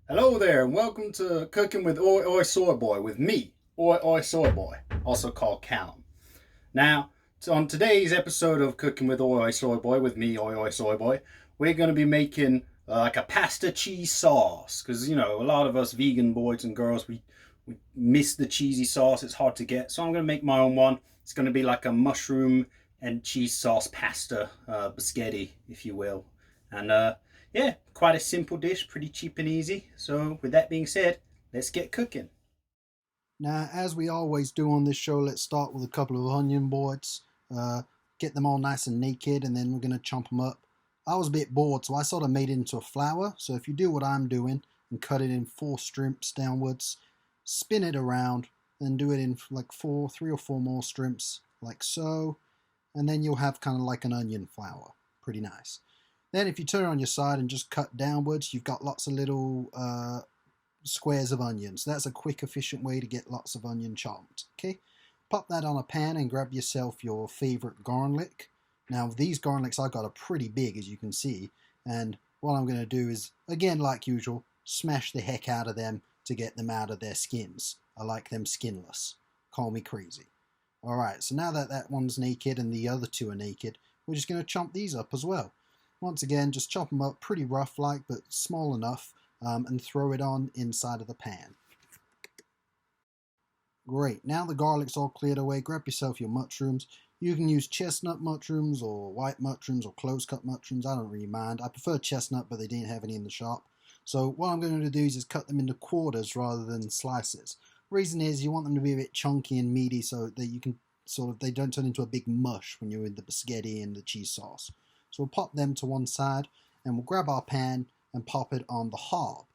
Hello there, and welcome to Cooking with Soyboy with me, Soyboy, also called Callum. Now, on today's episode of Cooking with Soyboy with me, Soyboy, we're going to be making like a pasta cheese sauce. Because, you know, a lot of us vegan boys and girls, we miss the cheesy sauce. It's hard to get. So I'm going to make my own one. It's going to be like a mushroom and cheese sauce pasta, biscotti, if you will. And yeah, quite a simple dish, pretty cheap and easy. So with that being said, let's get cooking. Now, as we always do on this show, let's start with a couple of onion boards. Get them all nice and naked, and then we're going to chomp them up. I was a bit bored, so I sort of made it into a flour. So if you do what I'm doing and cut it in 4 strips downwards, spin it around, then do it in like 3 or 4 more strips, like so. And then you'll have kind of like an onion flour. Pretty nice. Then if you turn it on your side and just cut downwards, you've got lots of little squares of onions. That's a quick, efficient way to get lots of onion chopped. Okay, pop that on a pan and grab yourself your favorite garlic. Now these garlics I got are pretty big, as you can see, and what I'm going to do is, again like usual, smash the heck out of them to get them out of their skins. I like them skinless. Call me crazy. Alright, so now that that one's naked and the other two are naked, we're just going to chomp these up as well. Once again, just chop them up pretty rough like, but small enough, and throw it on inside of the pan. Great, now the garlic's all cleared away, grab yourself your mushrooms. You can use chestnut mushrooms or white mushrooms or close cut mushrooms, I don't really mind. I prefer chestnut, but they didn't have any in the shop. So what I'm going to do is cut them into quarters rather than slices. Reason is you want them to be a bit chunky and meaty so that you can they don't turn into a big mush when you're in the biscotti and the cheese sauce. So we'll pop them to one side and we'll grab our pan and pop it on the hob.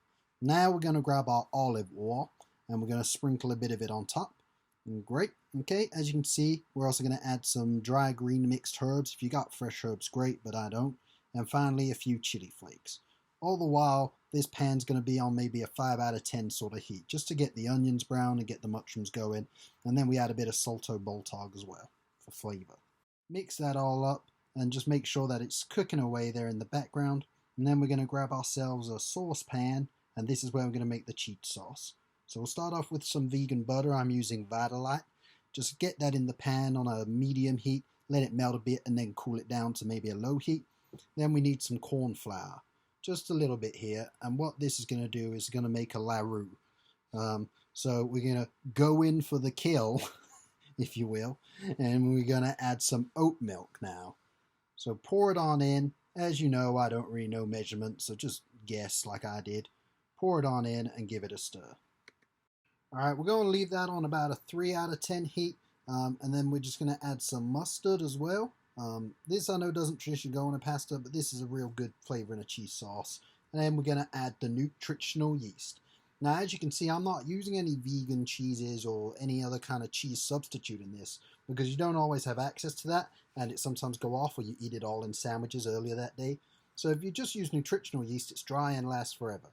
Now we're going to grab our olive oil and we're going to sprinkle a bit of it on top. And great. Okay, as you can see, we're also going to add some dry green mixed herbs. If you got fresh herbs, great, but I don't. And finally, a few chili flakes. All the while, this pan's going to be on maybe a 5 out of 10 sort of heat, just to get the onions brown and get the mushrooms going. And then we add a bit of Soyboy as well for flavor. Mix that all up and just make sure that it's cooking away there in the background. And then we're going to grab ourselves a saucepan, and this is where we're going to make the cheese sauce. So we'll start off with some vegan butter. I'm using Vitalite. Just get that in the pan on a medium heat, let it melt a bit, and then cool it down to maybe a low heat. Then we need some corn flour, just a little bit here. And what this is going to do is going to make a laroo. So we're going to go in for the kill, if you will, and we're going to add some oat milk now. So pour it on in. As you know, I don't really know measurements, so just guess like I did. Pour it on in and give it a stir. Alright, we're going to leave that on about a 3 out of 10 heat, and then we're just going to add some mustard as well. This I know doesn't traditionally go on a pasta, but this is a real good flavor in a cheese sauce. And then we're going to add the nutritional yeast. Now, as you can see, I'm not using any vegan cheeses or any other kind of cheese substitute in this, because you don't always have access to that, and it sometimes go off or you eat it all in sandwiches earlier that day. So if you just use nutritional yeast, it's dry and lasts forever.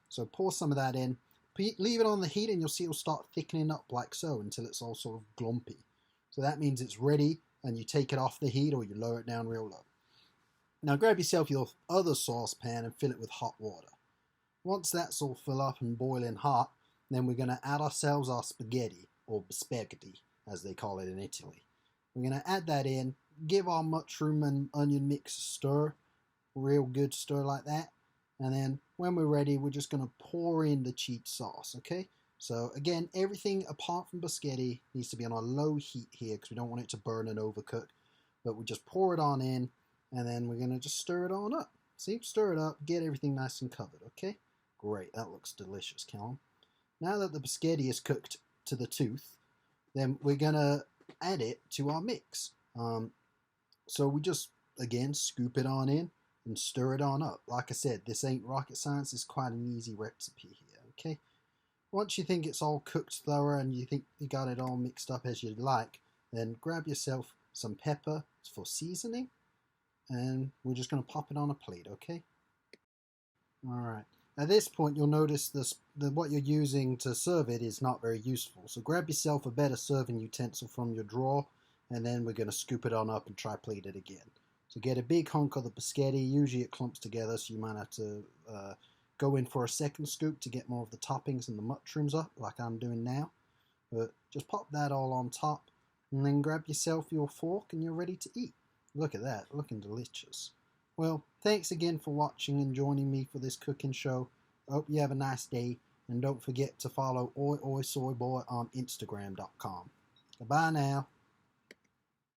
So pour some of that in, leave it on the heat, and you'll see it'll start thickening up like so until it's all sort of glumpy. So that means it's ready, and you take it off the heat or you lower it down real low. Now grab yourself your other saucepan and fill it with hot water. Once that's all filled up and boiling hot, then we're going to add ourselves our spaghetti, or spaghetti as they call it in Italy. We're going to add that in, give our mushroom and onion mix a stir, real good stir like that. And then when we're ready, we're just going to pour in the cheese sauce, okay? So again, everything apart from biscotti needs to be on a low heat here because we don't want it to burn and overcook. But we just pour it on in, and then we're going to just stir it on up. See, stir it up, get everything nice and covered, okay? Great, that looks delicious, Callum. Now that the biscotti is cooked to the tooth, then we're going to add it to our mix. So we just, again, scoop it on in and stir it on up. Like I said, this ain't rocket science, it's quite an easy recipe here, okay? Once you think it's all cooked thorough and you think you got it all mixed up as you'd like, then grab yourself some pepper for seasoning, and we're just going to pop it on a plate, okay? Alright, at this point you'll notice what you're using to serve it is not very useful, so grab yourself a better serving utensil from your drawer, and then we're going to scoop it on up and try plate it again. So get a big hunk of the biscotti. Usually it clumps together, so you might have to go in for a second scoop to get more of the toppings and the mushrooms up, like I'm doing now. But just pop that all on top, and then grab yourself your fork and you're ready to eat. Look at that, looking delicious. Well, thanks again for watching and joining me for this cooking show. I hope you have a nice day, and don't forget to follow Oi Oi Soyboy on Instagram.com. Bye now.